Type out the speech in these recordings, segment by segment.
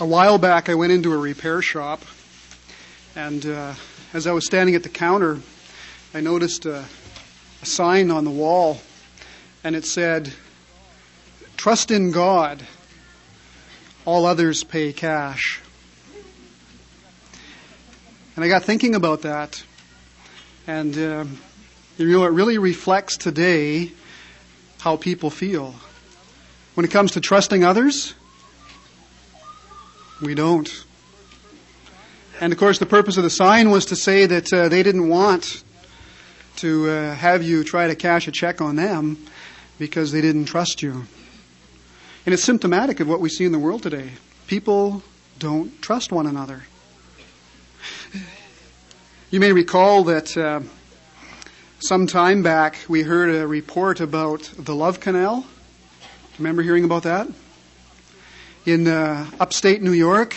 A while back, I went into a repair shop, and as I was standing at the counter, I noticed a sign on the wall, and it said, "Trust in God, all others pay cash." And I got thinking about that, and it really reflects today how people feel. When it comes to trusting others, we don't. And of course, the purpose of the sign was to say that they didn't want to have you try to cash a check on them because they didn't trust you. And it's symptomatic of what we see in the world today. People don't trust one another. You may recall that some time back we heard a report about the Love Canal. Remember hearing about that? In upstate New York,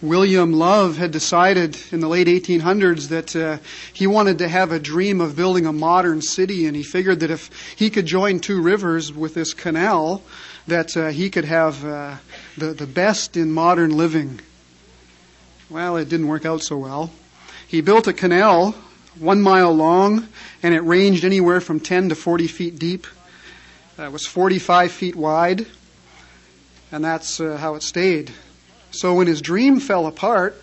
William Love had decided in the late 1800s that he wanted to have a dream of building a modern city, and he figured that if he could join two rivers with this canal, that he could have the best in modern living. Well, it didn't work out so well. He built a canal 1 mile long, and it ranged anywhere from 10 to 40 feet deep. It was 45 feet wide. And that's how it stayed. So when his dream fell apart,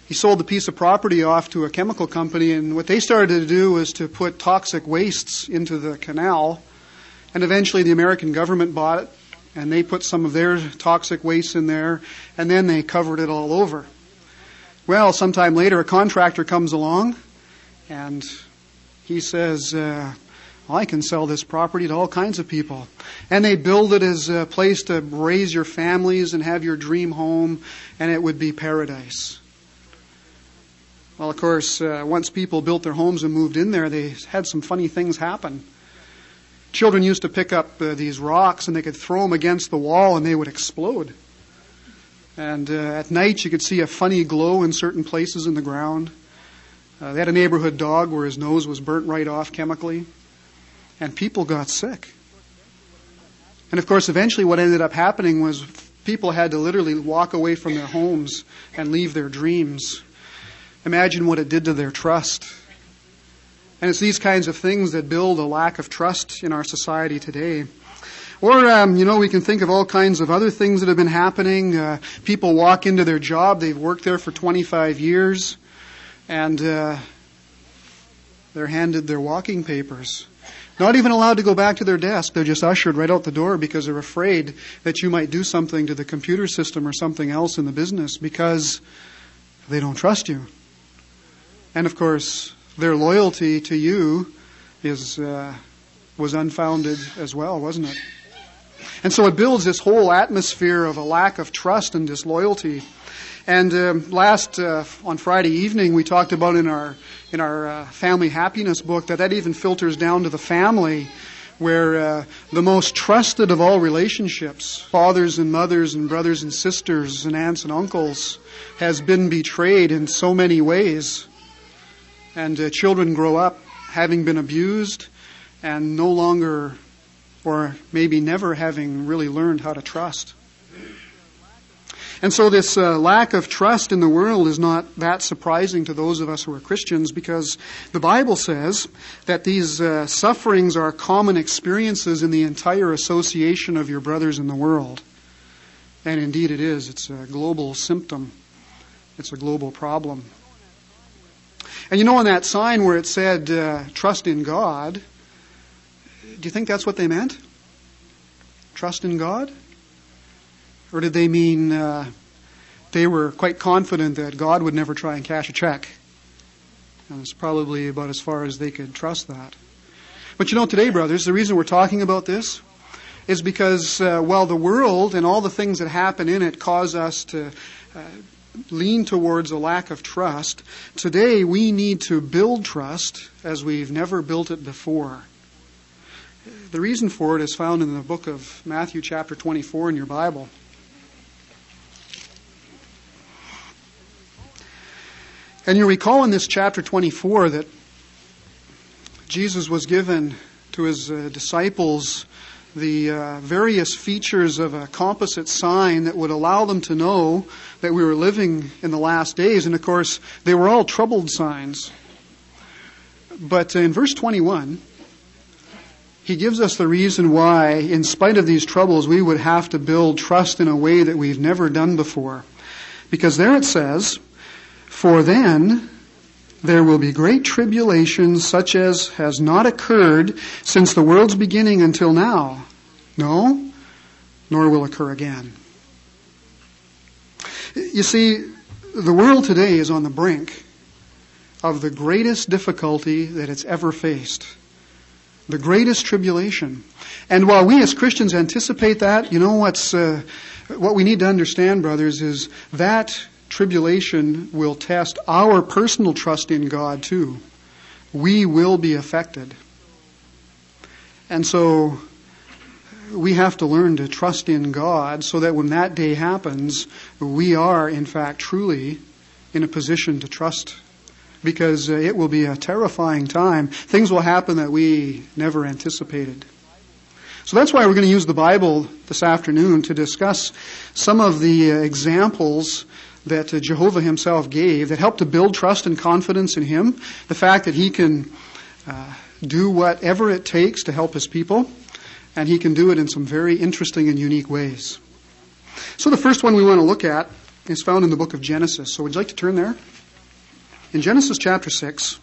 he sold the piece of property off to a chemical company, and what they started to do was to put toxic wastes into the canal. And eventually the American government bought it, and they put some of their toxic waste in there, and then they covered it all over. Well, sometime later a contractor comes along, and he says, I can sell this property to all kinds of people. And they build it as a place to raise your families and have your dream home, and it would be paradise. Well, of course, once people built their homes and moved in there, they had some funny things happen. Children used to pick up these rocks, and they could throw them against the wall, and they would explode. And at night, you could see a funny glow in certain places in the ground. They had a neighborhood dog where his nose was burnt right off chemically. And people got sick. And of course, eventually what ended up happening was people had to literally walk away from their homes and leave their dreams. Imagine what it did to their trust. And it's these kinds of things that build a lack of trust in our society today. Or, we can think of all kinds of other things that have been happening. People walk into their job, they've worked there for 25 years, and they're handed their walking papers. Not even allowed to go back to their desk. They're just ushered right out the door because they're afraid that you might do something to the computer system or something else in the business because they don't trust you. And of course, their loyalty to you was unfounded as well, wasn't it? And so it builds this whole atmosphere of a lack of trust and disloyalty. And on Friday evening, we talked about in our family happiness book that even filters down to the family, where the most trusted of all relationships, fathers and mothers and brothers and sisters and aunts and uncles, has been betrayed in so many ways. And children grow up having been abused and no longer, or maybe never having really learned how to trust. And so this lack of trust in the world is not that surprising to those of us who are Christians, because the Bible says that these sufferings are common experiences in the entire association of your brothers in the world. And indeed it is. It's a global symptom. It's a global problem. And on that sign where it said, trust in God, do you think that's what they meant? Trust in God? Or did they mean they were quite confident that God would never try and cash a check? And it's probably about as far as they could trust that. But today, brothers, the reason we're talking about this is because, while the world and all the things that happen in it cause us to lean towards a lack of trust, today we need to build trust as we've never built it before. The reason for it is found in the book of Matthew chapter 24 in your Bible. And you recall in this chapter 24 that Jesus was given to his disciples the various features of a composite sign that would allow them to know that we were living in the last days. And of course, they were all troubled signs. But in verse 21, he gives us the reason why, in spite of these troubles, we would have to build trust in a way that we've never done before. Because there it says, "For then there will be great tribulation such as has not occurred since the world's beginning until now. No, nor will occur again." You see, the world today is on the brink of the greatest difficulty that it's ever faced. The greatest tribulation. And while we as Christians anticipate that, you know what we need to understand, brothers, is that tribulation will test our personal trust in God too. We will be affected. And so we have to learn to trust in God so that when that day happens, we are in fact truly in a position to trust, because it will be a terrifying time. Things will happen that we never anticipated. So that's why we're going to use the Bible this afternoon to discuss some of the examples that Jehovah himself gave that help to build trust and confidence in him. The fact that he can do whatever it takes to help his people, and he can do it in some very interesting and unique ways. So the first one we want to look at is found in the book of Genesis. So would you like to turn there? In Genesis chapter 6,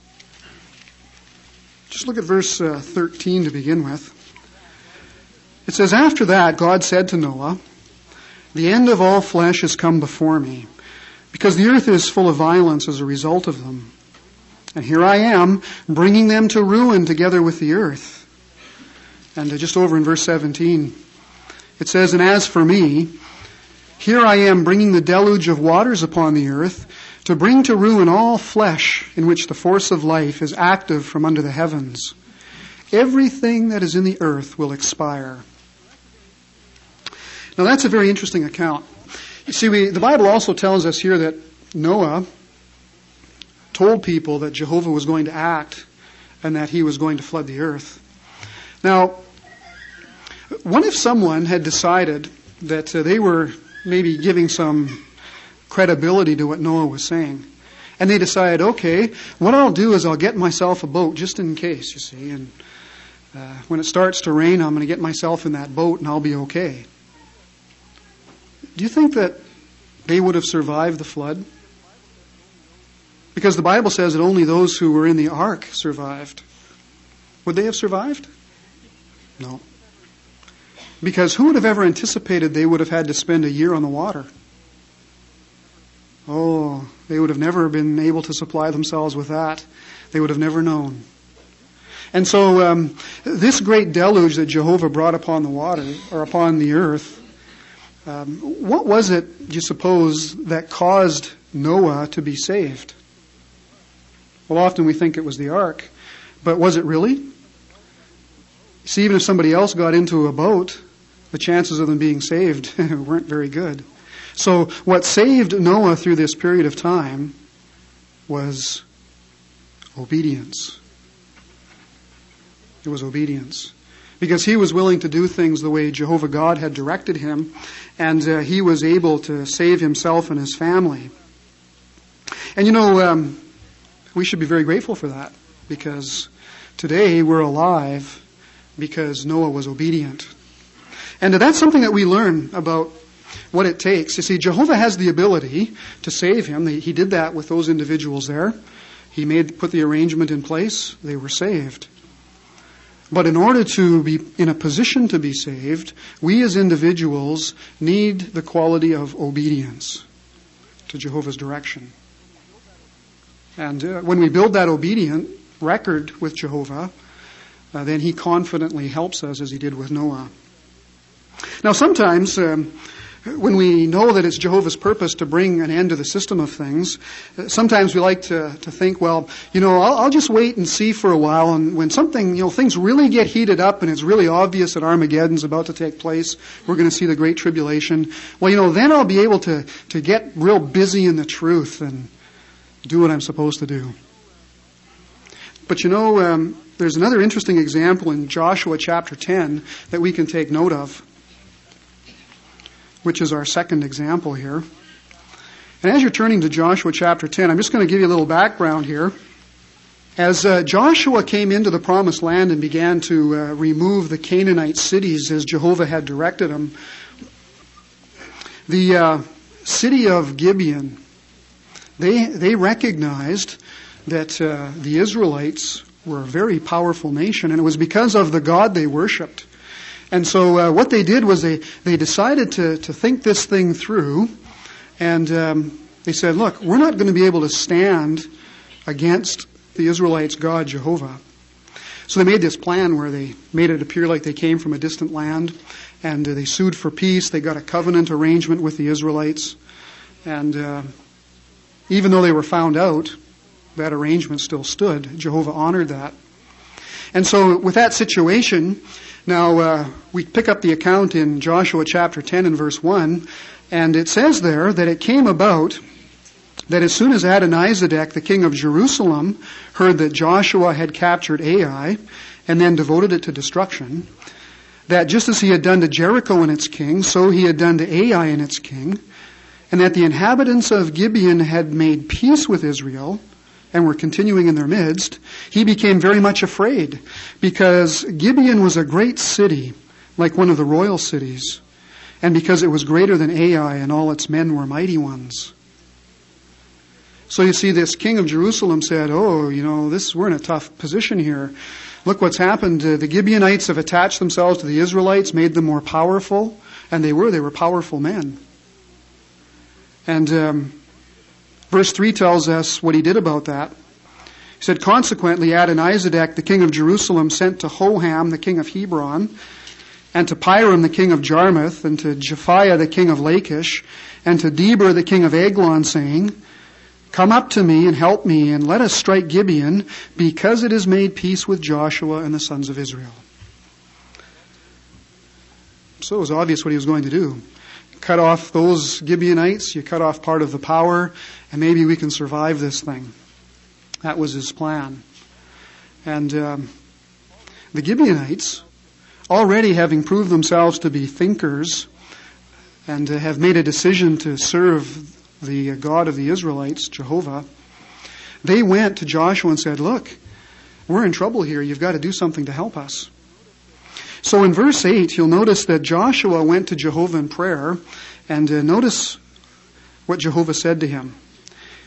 just look at verse 13 to begin with. It says, "After that, God said to Noah, 'The end of all flesh has come before me, because the earth is full of violence as a result of them. And here I am, bringing them to ruin together with the earth.'" And just over in verse 17, it says, "And as for me, here I am bringing the deluge of waters upon the earth, to bring to ruin all flesh in which the force of life is active from under the heavens. Everything that is in the earth will expire." Now that's a very interesting account. You see, the Bible also tells us here that Noah told people that Jehovah was going to act and that he was going to flood the earth. Now, what if someone had decided that they were maybe giving some credibility to what Noah was saying, and they decided, okay, what I'll do is I'll get myself a boat just in case, you see, and when it starts to rain, I'm going to get myself in that boat and I'll be okay. Do you think that they would have survived the flood? Because the Bible says that only those who were in the ark survived. Would they have survived? No. Because who would have ever anticipated they would have had to spend a year on the water? Oh, they would have never been able to supply themselves with that. They would have never known. And so this great deluge that Jehovah brought upon the water, or upon the earth, what was it, do you suppose, that caused Noah to be saved? Well, often we think it was the ark, but was it really? See, even if somebody else got into a boat, the chances of them being saved weren't very good. So what saved Noah through this period of time was obedience. It was obedience. Because he was willing to do things the way Jehovah God had directed him, and he was able to save himself and his family. And you know, we should be very grateful for that, because today we're alive because Noah was obedient. And that's something that we learn about what it takes. You see, Jehovah has the ability to save him. He did that with those individuals there. He put the arrangement in place. They were saved. But in order to be in a position to be saved, we as individuals need the quality of obedience to Jehovah's direction. And when we build that obedient record with Jehovah, then he confidently helps us as he did with Noah. Now sometimes when we know that it's Jehovah's purpose to bring an end to the system of things, sometimes we like to think, well, I'll just wait and see for a while, and when something, things really get heated up and it's really obvious that Armageddon's about to take place, we're going to see the Great Tribulation, well, then I'll be able to get real busy in the truth and do what I'm supposed to do. But there's another interesting example in Joshua chapter 10 that we can take note of, which is our second example here. And as you're turning to Joshua chapter 10, I'm just going to give you a little background here. As Joshua came into the promised land and began to remove the Canaanite cities as Jehovah had directed him, the city of Gibeon, they recognized that the Israelites were a very powerful nation, and it was because of the God they worshipped. And so what they did was they decided to think this thing through, and they said, look, we're not going to be able to stand against the Israelites' God, Jehovah. So they made this plan where they made it appear like they came from a distant land, and they sued for peace. They got a covenant arrangement with the Israelites, and even though they were found out, that arrangement still stood. Jehovah honored that. And so with that situation, now we pick up the account in Joshua chapter 10 and verse 1, and it says there that it came about that as soon as Adonizedek, the king of Jerusalem, heard that Joshua had captured Ai and then devoted it to destruction, that just as he had done to Jericho and its king, so he had done to Ai and its king, and that the inhabitants of Gibeon had made peace with Israel and were continuing in their midst, he became very much afraid, because Gibeon was a great city, like one of the royal cities, and because it was greater than Ai, and all its men were mighty ones. So you see, this king of Jerusalem said, we're in a tough position here. Look what's happened. The Gibeonites have attached themselves to the Israelites, made them more powerful, and they were powerful men. And verse 3 tells us what he did about that. He said, consequently, Adonizedek, the king of Jerusalem, sent to Hoham, the king of Hebron, and to Piram, the king of Jarmuth, and to Japhiah, the king of Lachish, and to Deber, the king of Eglon, saying, come up to me and help me, and let us strike Gibeon, because it has made peace with Joshua and the sons of Israel. So it was obvious what he was going to do. Cut off those Gibeonites, you cut off part of the power, and maybe we can survive this thing. That was his plan. And the Gibeonites, already having proved themselves to be thinkers, and have made a decision to serve the God of the Israelites, Jehovah, they went to Joshua and said, look, we're in trouble here. You've got to do something to help us. So in verse 8, you'll notice that Joshua went to Jehovah in prayer, and notice what Jehovah said to him.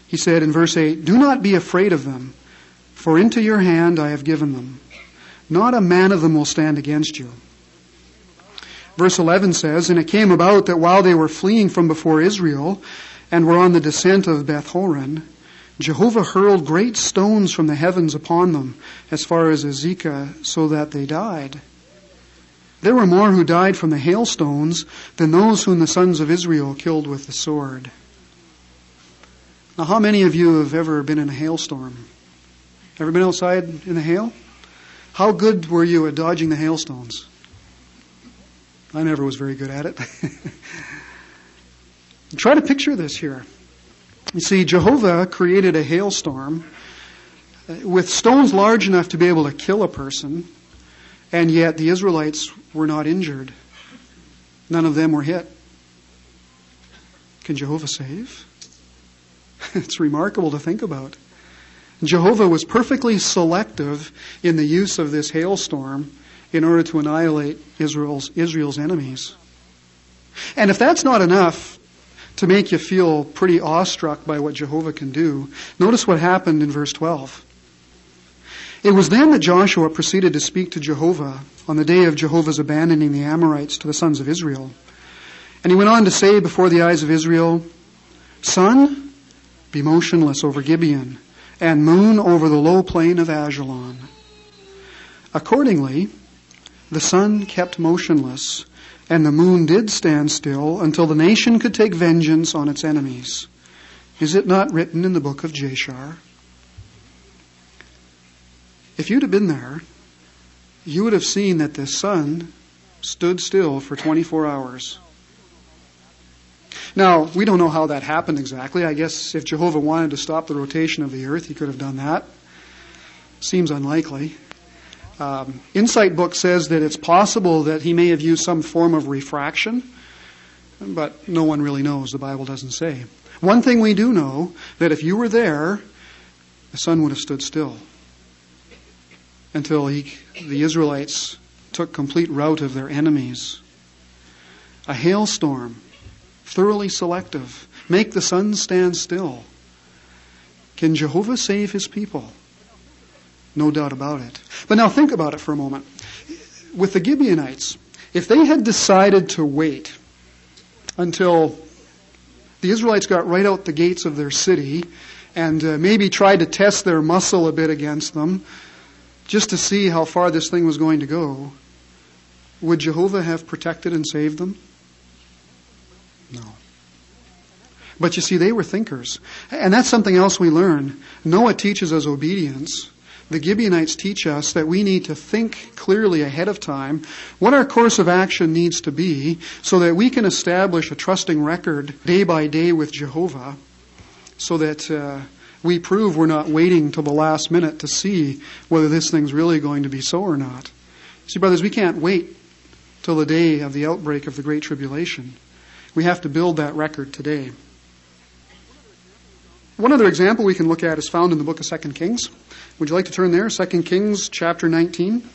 He said in verse 8, do not be afraid of them, for into your hand I have given them. Not a man of them will stand against you. Verse 11 says, and it came about that while they were fleeing from before Israel, and were on the descent of Beth-horon, Jehovah hurled great stones from the heavens upon them, as far as Azekah, so that they died. There were more who died from the hailstones than those whom the sons of Israel killed with the sword. Now, how many of you have ever been in a hailstorm? Ever been outside in the hail? How good were you at dodging the hailstones? I never was very good at it. Try to picture this here. You see, Jehovah created a hailstorm with stones large enough to be able to kill a person, and yet the Israelites were not injured. None of them were hit. Can Jehovah save? It's remarkable to think about. Jehovah was perfectly selective in the use of this hailstorm in order to annihilate Israel's enemies. And if that's not enough to make you feel pretty awestruck by what Jehovah can do, notice what happened in verse 12. It was then that Joshua proceeded to speak to Jehovah on the day of Jehovah's abandoning the Amorites to the sons of Israel. And he went on to say before the eyes of Israel, sun, be motionless over Gibeon, and moon over the low plain of Ajalon. Accordingly, the sun kept motionless, and the moon did stand still until the nation could take vengeance on its enemies. Is it not written in the book of Jashar? If you'd have been there, you would have seen that the sun stood still for 24 hours. Now, we don't know how that happened exactly. I guess if Jehovah wanted to stop the rotation of the earth, he could have done that. Seems unlikely. Insight Book says that it's possible that he may have used some form of refraction, but no one really knows. The Bible doesn't say. One thing we do know, that if you were there, the sun would have stood still until the Israelites took complete rout of their enemies. A hailstorm, thoroughly selective. Make the sun stand still. Can Jehovah save his people? No doubt about it. But now think about it for a moment. With the Gibeonites, if they had decided to wait until the Israelites got right out the gates of their city and maybe tried to test their muscle a bit against them just to see how far this thing was going to go, would Jehovah have protected and saved them? No. But you see, they were thinkers. And that's something else we learn. Noah teaches us obedience. The Gibeonites teach us that we need to think clearly ahead of time what our course of action needs to be so that we can establish a trusting record day by day with Jehovah so that we prove we're not waiting till the last minute to see whether this thing's really going to be so or not. See, brothers, we can't wait till the day of the outbreak of the Great Tribulation. We have to build that record today. One other example we can look at is found in the book of 2 Kings. Would you like to turn there? 2 Kings chapter 19.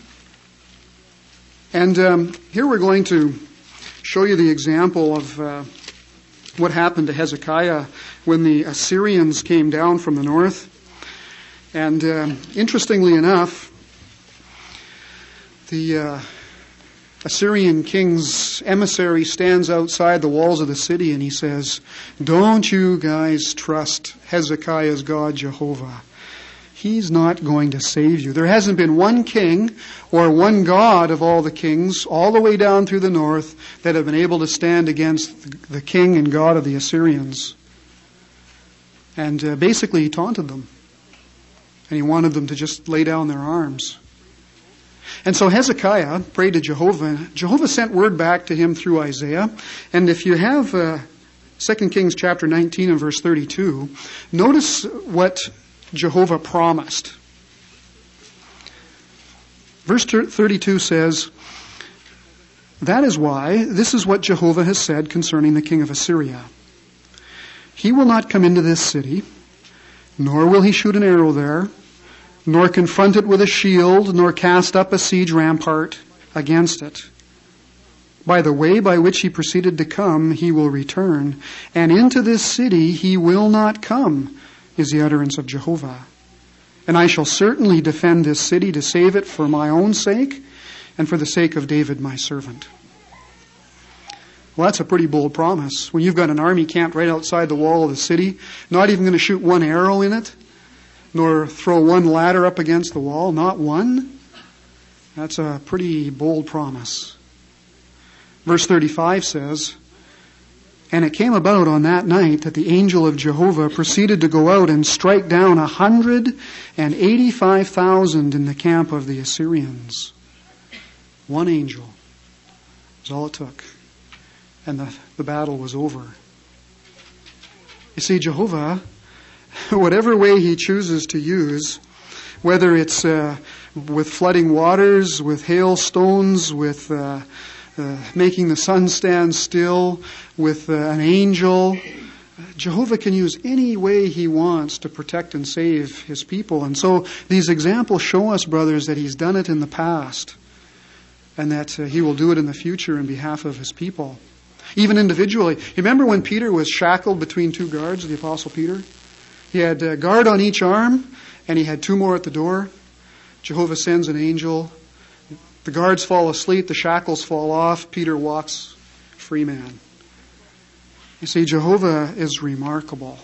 And here we're going to show you the example of what happened to Hezekiah when the Assyrians came down from the north. And interestingly enough, the Assyrian king's emissary stands outside the walls of the city and he says, "Don't you guys trust Hezekiah's God, Jehovah? He's not going to save you. There hasn't been one king or one god of all the kings all the way down through the north that have been able to stand against the king and God of the Assyrians." And basically he taunted them. And he wanted them to just lay down their arms. And so Hezekiah prayed to Jehovah. Jehovah sent word back to him through Isaiah. And if you have 2 Kings chapter 19 and verse 32, notice what Jehovah promised. Verse 32 says, "That is why, this is what Jehovah has said concerning the king of Assyria. He will not come into this city, nor will he shoot an arrow there, nor confront it with a shield, nor cast up a siege rampart against it. By the way by which he proceeded to come, he will return, and into this city he will not come, is the utterance of Jehovah. And I shall certainly defend this city to save it for my own sake, and for the sake of David my servant." Well, that's a pretty bold promise. When you've got an army camped right outside the wall of the city, not even going to shoot one arrow in it, nor throw one ladder up against the wall, not one. That's a pretty bold promise. Verse 35 says, "And it came about on that night that the angel of Jehovah proceeded to go out and strike down 185,000 in the camp of the Assyrians." One angel is all it took. And the battle was over. You see, Jehovah, whatever way he chooses to use, whether it's with flooding waters, with hailstones, with making the sun stand still, with an angel, Jehovah can use any way he wants to protect and save his people. And so these examples show us, brothers, that he's done it in the past and that he will do it in the future in behalf of his people. Even individually. You remember when Peter was shackled between two guards, the Apostle Peter? He had a guard on each arm, and he had two more at the door. Jehovah sends an angel. The guards fall asleep, the shackles fall off. Peter walks free man. You see, Jehovah is remarkable.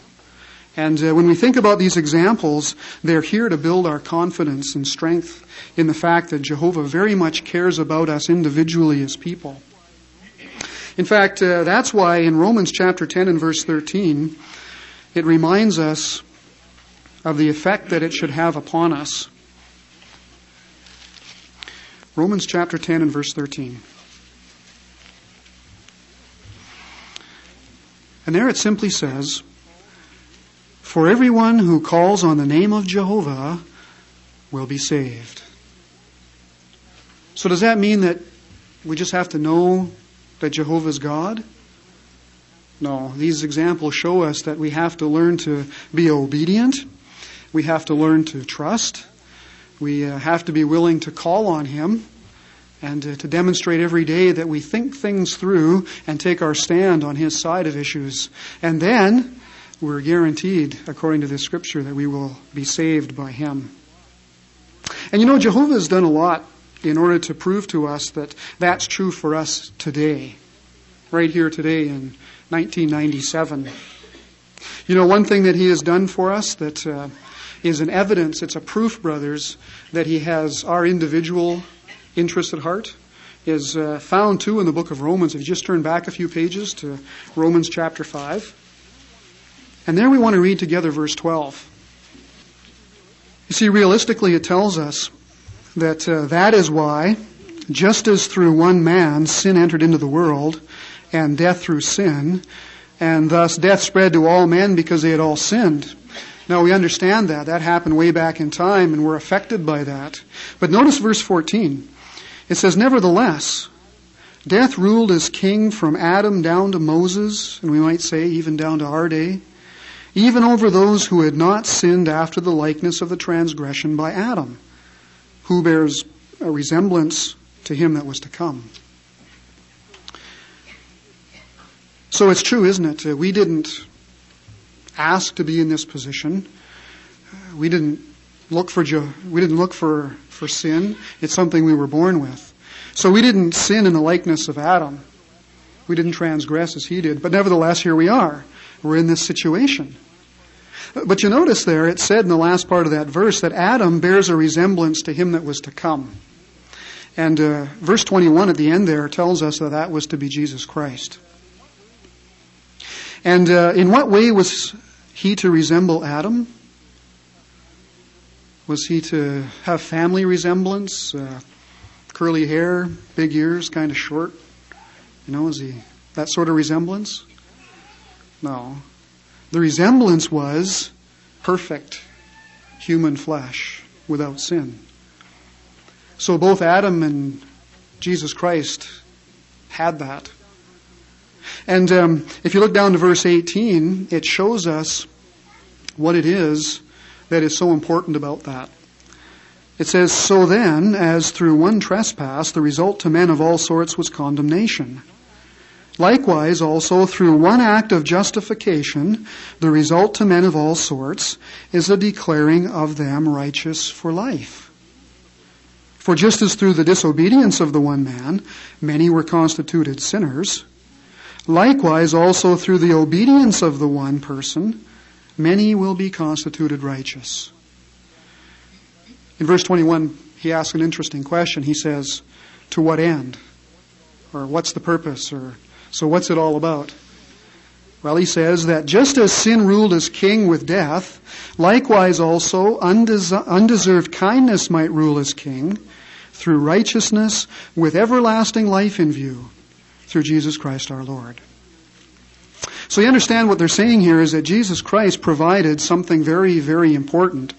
And when we think about these examples, they're here to build our confidence and strength in the fact that Jehovah very much cares about us individually as people. In fact, that's why in Romans chapter 10 and verse 13, it reminds us of the effect that it should have upon us. Romans chapter 10 and verse 13. And there it simply says, "For everyone who calls on the name of Jehovah will be saved." So does that mean that we just have to know that Jehovah is God? No. These examples show us that we have to learn to be obedient. We have to learn to trust. We have to be willing to call on Him and to demonstrate every day that we think things through and take our stand on His side of issues. And then we're guaranteed, according to the Scripture, that we will be saved by Him. And you know, Jehovah has done a lot in order to prove to us that that's true for us today, right here today in 1997. You know, one thing that He has done for us that is an evidence, it's a proof, brothers, that He has our individual interest at heart, is found too in the book of Romans. If you just turn back a few pages to Romans chapter 5. And there we want to read together verse 12. You see, realistically it tells us that that is why, just as through one man sin entered into the world, and death through sin, and thus death spread to all men because they had all sinned. Now we understand that. That happened way back in time, and we're affected by that. But notice verse 14. It says, nevertheless, death ruled as king from Adam down to Moses, and we might say even down to our day, even over those who had not sinned after the likeness of the transgression by Adam, who bears a resemblance to him that was to come. So it's true, isn't it? We didn't ask to be in this position. We didn't look for sin. It's something we were born with. So we didn't sin in the likeness of Adam. We didn't transgress as he did. But nevertheless, here we are. We're in this situation. But you notice there, it said in the last part of that verse that Adam bears a resemblance to him that was to come. And verse 21 at the end there tells us that that was to be Jesus Christ. And in what way was he to resemble Adam? Was he to have family resemblance? Curly hair, big ears, kind of short? You know, is he that sort of resemblance? No. The resemblance was perfect human flesh without sin. So both Adam and Jesus Christ had that. And if you look down to verse 18, it shows us what it is that is so important about that. It says, so then, as through one trespass, the result to men of all sorts was condemnation. Likewise, also, through one act of justification, the result to men of all sorts is the declaring of them righteous for life. For just as through the disobedience of the one man, many were constituted sinners, likewise also through the obedience of the one person, many will be constituted righteous. In verse 21, he asks an interesting question. He says, to what end? Or what's the purpose? Or so what's it all about? Well, he says that just as sin ruled as king with death, likewise also undeserved kindness might rule as king through righteousness with everlasting life in view through Jesus Christ our Lord. So you understand what they're saying here is that Jesus Christ provided something very, very important.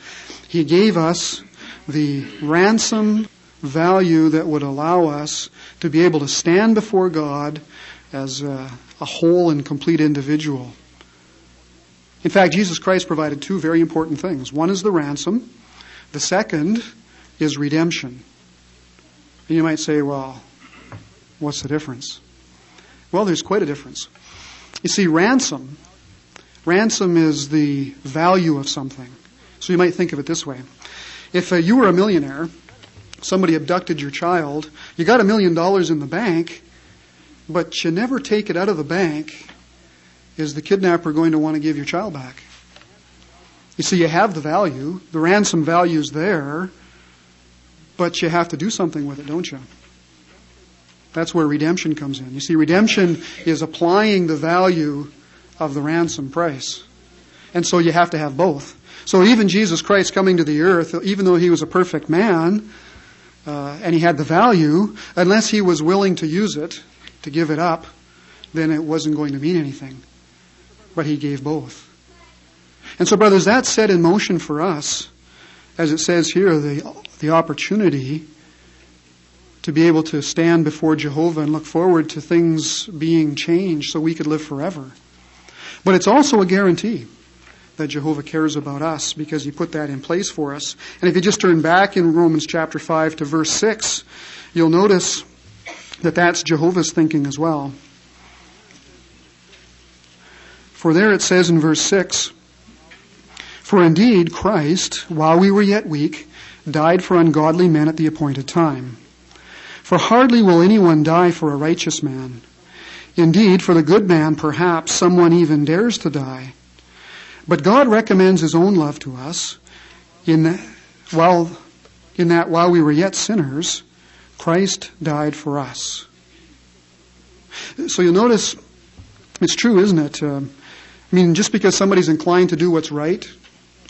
He gave us the ransom value that would allow us to be able to stand before God as a whole and complete individual. In fact, Jesus Christ provided two very important things. One is the ransom. The second is redemption. And you might say, well, what's the difference? Well, there's quite a difference. You see, ransom is the value of something. So you might think of it this way. If you were a millionaire, somebody abducted your child, you got $1 million in the bank, but you never take it out of the bank, is the kidnapper going to want to give your child back? You see, you have the value. The ransom value is there, but you have to do something with it, don't you? That's where redemption comes in. You see, redemption is applying the value of the ransom price. And so you have to have both. So even Jesus Christ coming to the earth, even though he was a perfect man, and he had the value, unless he was willing to use it, to give it up, then it wasn't going to mean anything. But he gave both. And so, brothers, that's set in motion for us, as it says here, the opportunity to be able to stand before Jehovah and look forward to things being changed so we could live forever. But it's also a guarantee that Jehovah cares about us because he put that in place for us. And if you just turn back in Romans chapter 5 to verse 6, you'll notice that that's Jehovah's thinking as well. For there it says in verse 6, "For indeed Christ, while we were yet weak, died for ungodly men at the appointed time. For hardly will anyone die for a righteous man. Indeed, for the good man perhaps someone even dares to die. But God recommends his own love to us in that while we were yet sinners, Christ died for us." So you'll notice, it's true, isn't it? Just because somebody's inclined to do what's right,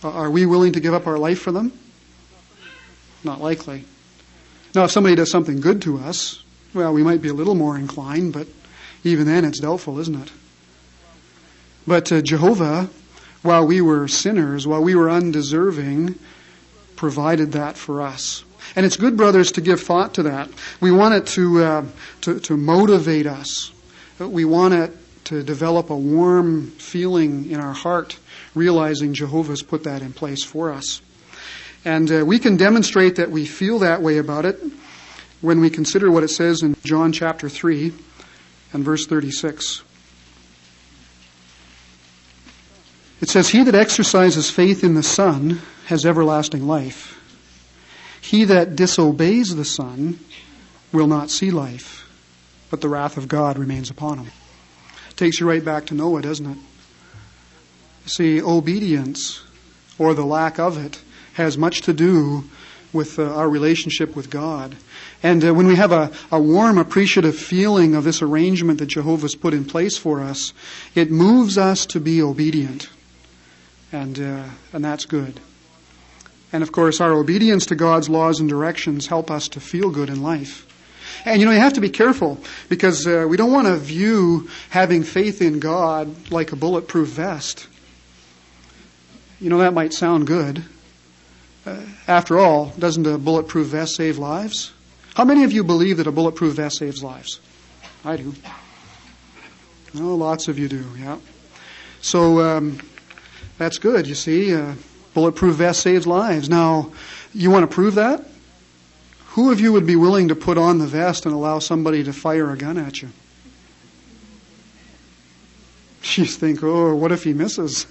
are we willing to give up our life for them? Not likely. Now, if somebody does something good to us, well, we might be a little more inclined, but even then it's doubtful, isn't it? But Jehovah, while we were sinners, while we were undeserving, provided that for us. And it's good, brothers, to give thought to that. We want it to motivate us. We want it to develop a warm feeling in our heart, realizing Jehovah's put that in place for us. And we can demonstrate that we feel that way about it when we consider what it says in John chapter 3 and verse 36. It says, "He that exercises faith in the Son has everlasting life. He that disobeys the Son will not see life, but the wrath of God remains upon him." Takes you right back to Noah, doesn't it? See, obedience, or the lack of it, has much to do with our relationship with God. And when we have a warm, appreciative feeling of this arrangement that Jehovah's put in place for us, it moves us to be obedient. And that's good. And of course, our obedience to God's laws and directions help us to feel good in life. And you have to be careful, because we don't want to view having faith in God like a bulletproof vest. That might sound good. After all, doesn't a bulletproof vest save lives? How many of you believe that a bulletproof vest saves lives? I do. Oh, lots of you do, yeah. So that's good, you see. Bulletproof vest saves lives. Now, you want to prove that? Who of you would be willing to put on the vest and allow somebody to fire a gun at you? You think, oh, what if he misses?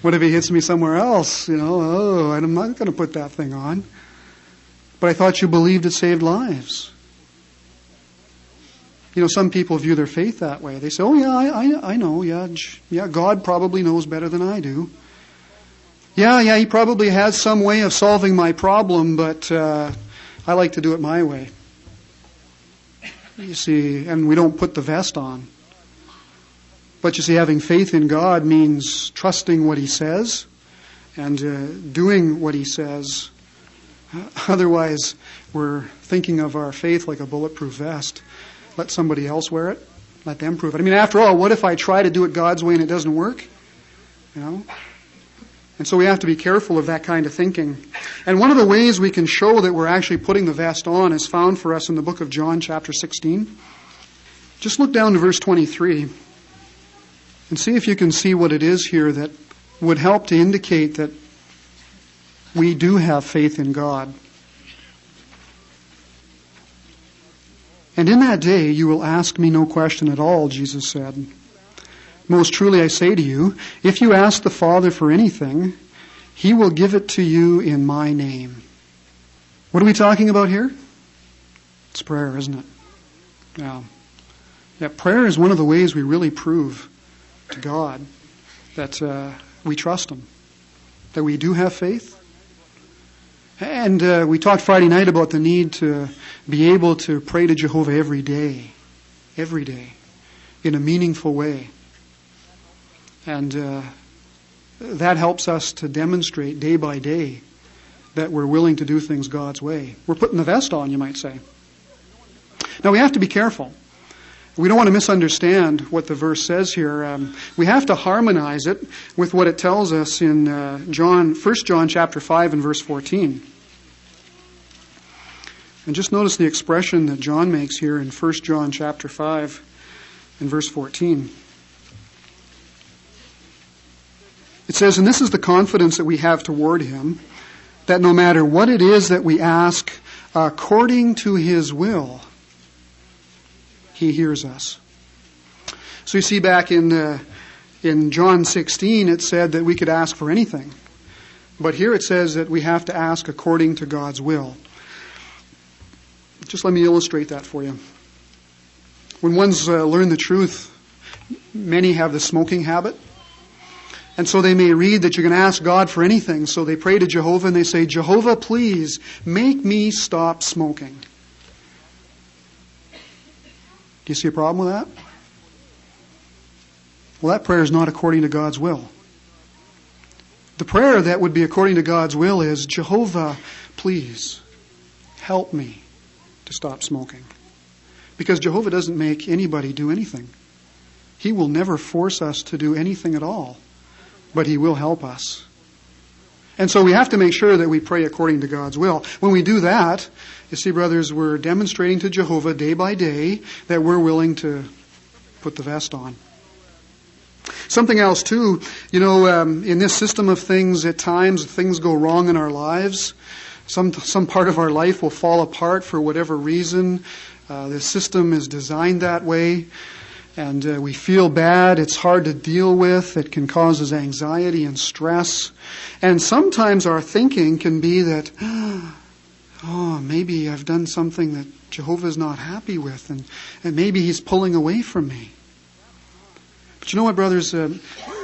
What if he hits me somewhere else? I'm not going to put that thing on. But I thought you believed it saved lives. Some people view their faith that way. They say, oh, yeah, I know. Yeah, God probably knows better than I do. Yeah, he probably has some way of solving my problem, but I like to do it my way. You see, and we don't put the vest on. But you see, having faith in God means trusting what he says and doing what he says. Otherwise, we're thinking of our faith like a bulletproof vest. Let somebody else wear it. Let them prove it. After all, what if I try to do it God's way and it doesn't work? And so we have to be careful of that kind of thinking. And one of the ways we can show that we're actually putting the vest on is found for us in the book of John, chapter 16. Just look down to verse 23 and see if you can see what it is here that would help to indicate that we do have faith in God. "And in that day you will ask me no question at all," Jesus said. "Most truly I say to you, if you ask the Father for anything, he will give it to you in my name." What are we talking about here? It's prayer, isn't it? Yeah, prayer is one of the ways we really prove to God that we trust him, that we do have faith. And we talked Friday night about the need to be able to pray to Jehovah every day, in a meaningful way. And that helps us to demonstrate day by day that we're willing to do things God's way. We're putting the vest on, you might say. Now, we have to be careful. We don't want to misunderstand what the verse says here. We have to harmonize it with what it tells us in 1 John chapter 5 and verse 14. And just notice the expression that John makes here in 1 John chapter 5 and verse 14. It says, and this is the confidence that we have toward him, that no matter what it is that we ask according to his will, he hears us. So you see back in John 16, it said that we could ask for anything. But here it says that we have to ask according to God's will. Just let me illustrate that for you. When one's learned the truth, many have the smoking habit. And so they may read that you can ask God for anything. So they pray to Jehovah and they say, Jehovah, please make me stop smoking. Do you see a problem with that? Well, that prayer is not according to God's will. The prayer that would be according to God's will is, Jehovah, please help me to stop smoking. Because Jehovah doesn't make anybody do anything. He will never force us to do anything at all. But he will help us. And so we have to make sure that we pray according to God's will. When we do that, you see, brothers, we're demonstrating to Jehovah day by day that we're willing to put the vest on. Something else too, in this system of things, at times things go wrong in our lives. Some part of our life will fall apart for whatever reason. The system is designed that way. And we feel bad. It's hard to deal with. It can cause us anxiety and stress. And sometimes our thinking can be that, maybe I've done something that Jehovah's not happy with, and maybe he's pulling away from me. But you know what, brothers?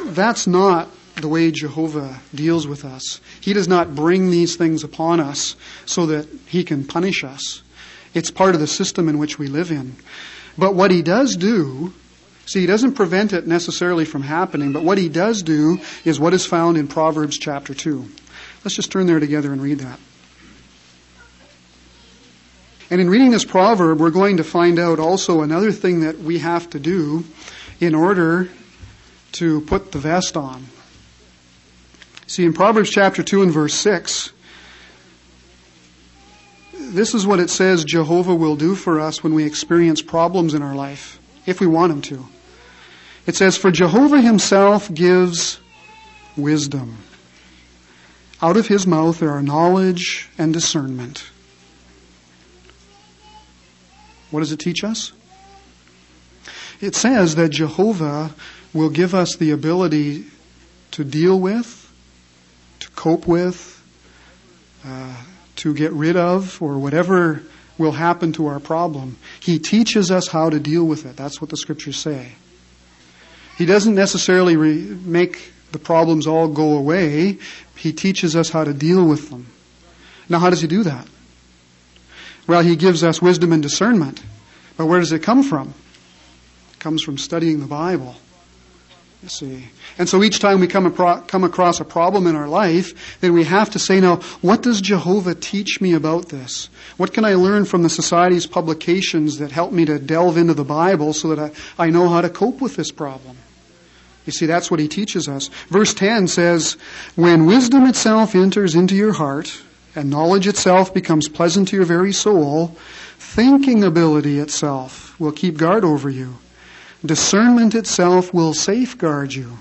That's not the way Jehovah deals with us. He does not bring these things upon us so that he can punish us. It's part of the system in which we live in. But what he does do, he doesn't prevent it necessarily from happening, but what he does do is what is found in Proverbs chapter 2. Let's just turn there together and read that. And in reading this proverb, we're going to find out also another thing that we have to do in order to put the vest on. See, in Proverbs chapter 2 and verse 6, this is what it says Jehovah will do for us when we experience problems in our life, if we want him to. It says, for Jehovah himself gives wisdom. Out of his mouth there are knowledge and discernment. What does it teach us? It says that Jehovah will give us the ability to deal with, to cope with, to get rid of, or whatever will happen to our problem. He teaches us how to deal with it. That's what the scriptures say. He doesn't necessarily make the problems all go away. He teaches us how to deal with them. Now, how does he do that? Well, he gives us wisdom and discernment. But where does it come from? It comes from studying the Bible. You see. And so each time we come across a problem in our life, then we have to say, now, what does Jehovah teach me about this? What can I learn from the Society's publications that help me to delve into the Bible so that I know how to cope with this problem? You see, that's what he teaches us. Verse 10 says, when wisdom itself enters into your heart, and knowledge itself becomes pleasant to your very soul, thinking ability itself will keep guard over you. Discernment itself will safeguard you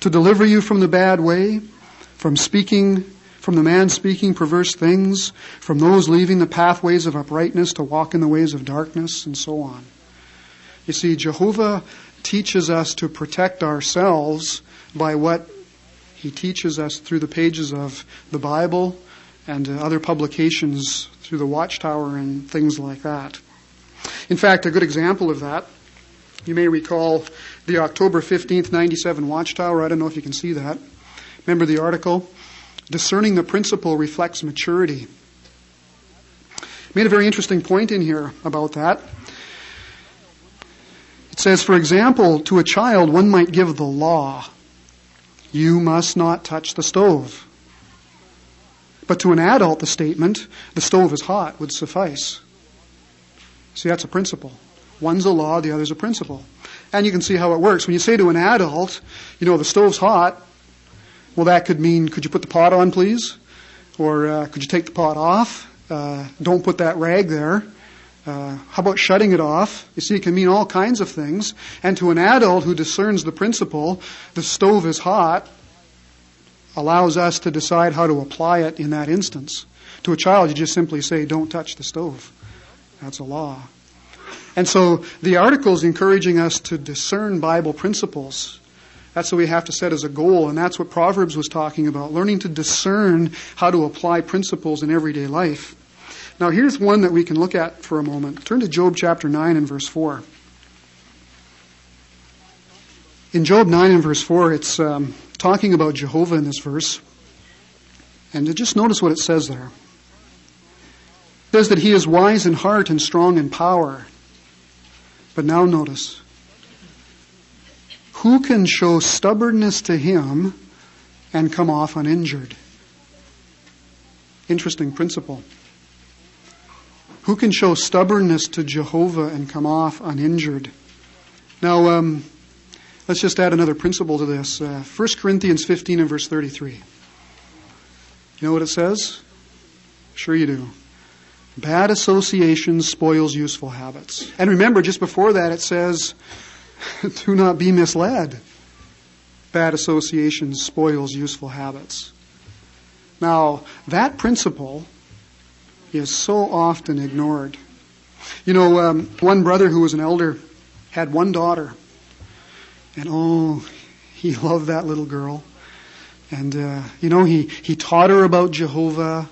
to deliver you from the bad way, from the man speaking perverse things, from those leaving the pathways of uprightness to walk in the ways of darkness, and so on. You see, Jehovah teaches us to protect ourselves by what he teaches us through the pages of the Bible and other publications through the Watchtower and things like that. In fact, a good example of that, you may recall the October 15th, 97 Watchtower. I don't know if you can see that. Remember the article? Discerning the principle reflects maturity. Made a very interesting point in here about that. It says, for example, to a child, one might give the law. You must not touch the stove. But to an adult, the statement, the stove is hot, would suffice. See, that's a principle. One's a law, the other's a principle. And you can see how it works. When you say to an adult, the stove's hot, well, that could mean, could you put the pot on, please? Or could you take the pot off? don't put that rag there. How about shutting it off? You see, it can mean all kinds of things. And to an adult who discerns the principle, the stove is hot, allows us to decide how to apply it in that instance. To a child, you just simply say, don't touch the stove. That's a law. And so the article is encouraging us to discern Bible principles. That's what we have to set as a goal, and that's what Proverbs was talking about, learning to discern how to apply principles in everyday life. Now here's one that we can look at for a moment. Turn to Job chapter 9 and verse 4. In Job 9 and verse 4, it's talking about Jehovah in this verse. And just notice what it says there. It says that he is wise in heart and strong in power. But now notice, who can show stubbornness to him and come off uninjured? Interesting principle. Who can show stubbornness to Jehovah and come off uninjured? Now, let's just add another principle to this. 1 Corinthians 15 and verse 33. You know what it says? Sure you do. Bad association spoils useful habits. And remember, just before that it says, do not be misled. Bad association spoils useful habits. Now, that principle is so often ignored. You know, one brother who was an elder had one daughter. And he loved that little girl. And, he taught her about Jehovah.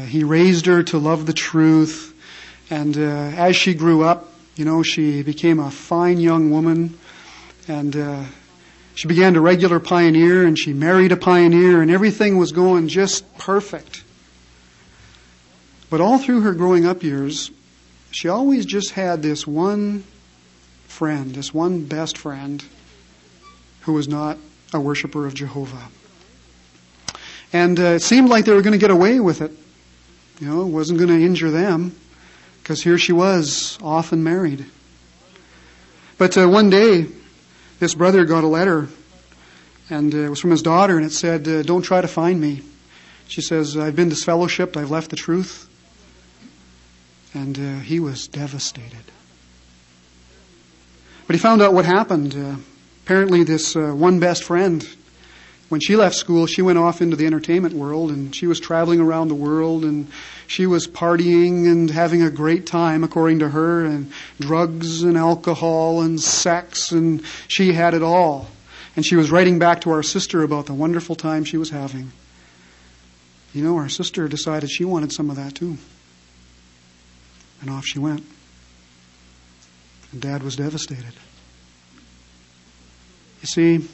He raised her to love the truth. And as she grew up, she became a fine young woman. And she began to regular pioneer, and she married a pioneer, and everything was going just perfect. But all through her growing up years, she always just had this one friend, this one best friend, who was not a worshiper of Jehovah. And it seemed like they were going to get away with it. It wasn't going to injure them, because here she was, off and married. But one day, this brother got a letter, and it was from his daughter, and it said, don't try to find me. She says, I've been disfellowshipped, I've left the truth. And he was devastated. But he found out what happened. Apparently this one best friend, when she left school, she went off into the entertainment world, and she was traveling around the world, and she was partying and having a great time, according to her, and drugs and alcohol and sex, and she had it all. And she was writing back to our sister about the wonderful time she was having. Our sister decided she wanted some of that too. And off she went. And Dad was devastated. You see,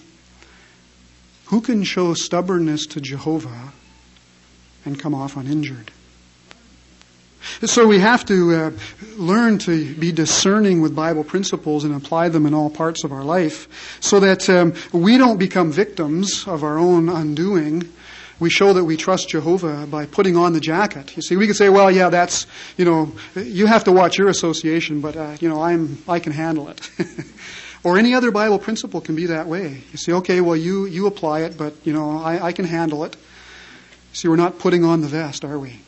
who can show stubbornness to Jehovah and come off uninjured? So we have to learn to be discerning with Bible principles and apply them in all parts of our life, so that we don't become victims of our own undoing. We show that we trust Jehovah by putting on the jacket. You see, we could say, well, yeah, that's, you have to watch your association, but, I can handle it. Or any other Bible principle can be that way. You see, okay, well, you apply it, but, I can handle it. See, we're not putting on the vest, are we?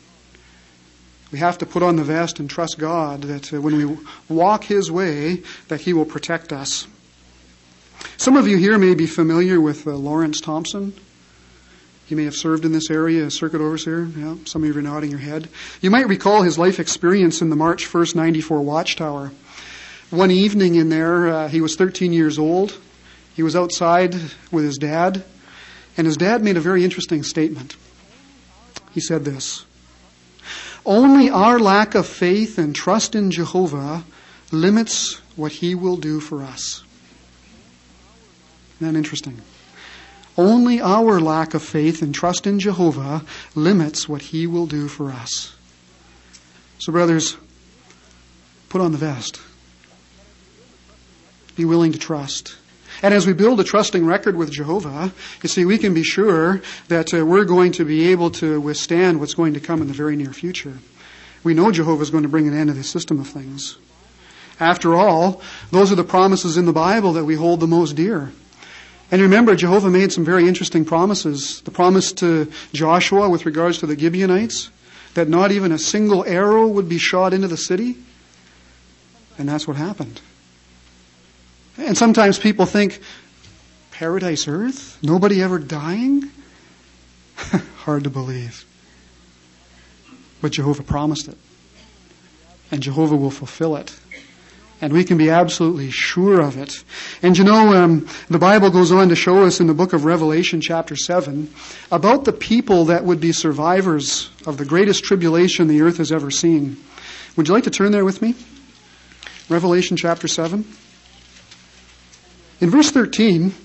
We have to put on the vest and trust God that when we walk His way, that He will protect us. Some of you here may be familiar with Lawrence Thompson. He may have served in this area as circuit overseer. Yeah, some of you are nodding your head. You might recall his life experience in the March 1st, 94 Watchtower. One evening in there, he was 13 years old. He was outside with his dad, and his dad made a very interesting statement. He said this: only our lack of faith and trust in Jehovah limits what He will do for us. Isn't that interesting? Only our lack of faith and trust in Jehovah limits what He will do for us. So brothers, put on the vest. Be willing to trust. And as we build a trusting record with Jehovah, you see, we can be sure that we're going to be able to withstand what's going to come in the very near future. We know Jehovah is going to bring an end to this system of things. After all, those are the promises in the Bible that we hold the most dear. And remember, Jehovah made some very interesting promises. The promise to Joshua with regards to the Gibeonites, that not even a single arrow would be shot into the city? And that's what happened. And sometimes people think, paradise earth? Nobody ever dying? Hard to believe. But Jehovah promised it. And Jehovah will fulfill it. And we can be absolutely sure of it. And the Bible goes on to show us in the book of Revelation chapter 7 about the people that would be survivors of the greatest tribulation the earth has ever seen. Would you like to turn there with me? Revelation chapter 7. In verse 13,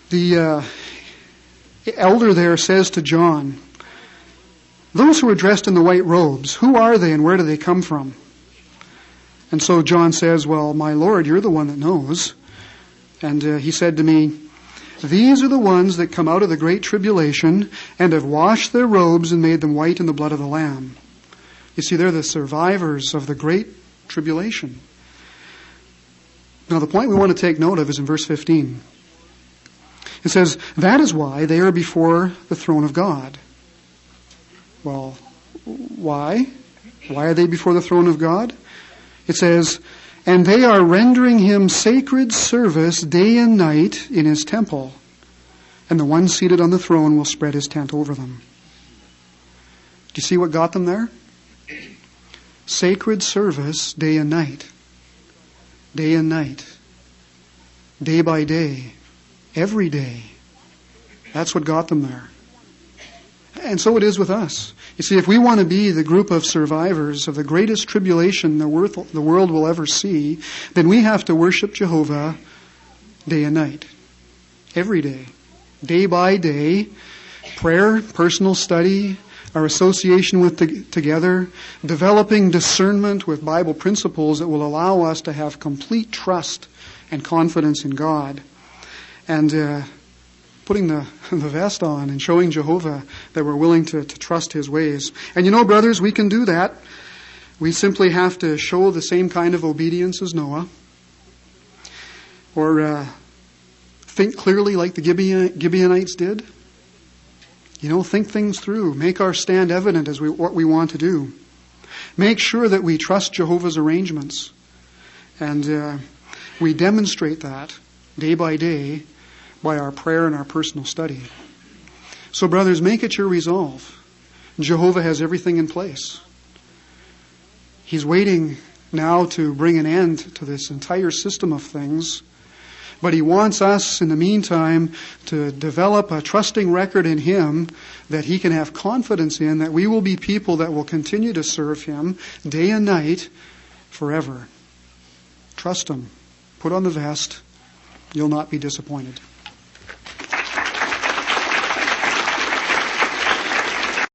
the elder there says to John, "Those who are dressed in the white robes, who are they and where do they come from?" And so John says, "Well, my Lord, you're the one that knows." And he said to me, "These are the ones that come out of the great tribulation and have washed their robes and made them white in the blood of the Lamb." You see, they're the survivors of the great tribulation. Now, the point we want to take note of is in verse 15. It says, "That is why they are before the throne of God." Well, why? Why are they before the throne of God? It says, "And they are rendering him sacred service day and night in his temple, and the one seated on the throne will spread his tent over them." Do you see what got them there? Sacred service day and night. Day and night. Day by day. Every day. That's what got them there. And so it is with us. You see, if we want to be the group of survivors of the greatest tribulation the world will ever see, then we have to worship Jehovah day and night. Every day. Day by day. Prayer, personal study, our association with together, developing discernment with Bible principles that will allow us to have complete trust and confidence in God. And putting the vest on and showing Jehovah that we're willing to trust His ways. And brothers, we can do that. We simply have to show the same kind of obedience as Noah. Or think clearly like the Gibeonites did. Think things through. Make our stand evident as what we want to do. Make sure that we trust Jehovah's arrangements. And we demonstrate that day by day by our prayer and our personal study. So, brothers, make it your resolve. Jehovah has everything in place. He's waiting now to bring an end to this entire system of things. But He wants us, in the meantime, to develop a trusting record in Him that He can have confidence in, that we will be people that will continue to serve Him day and night forever. Trust Him. Put on the vest. You'll not be disappointed.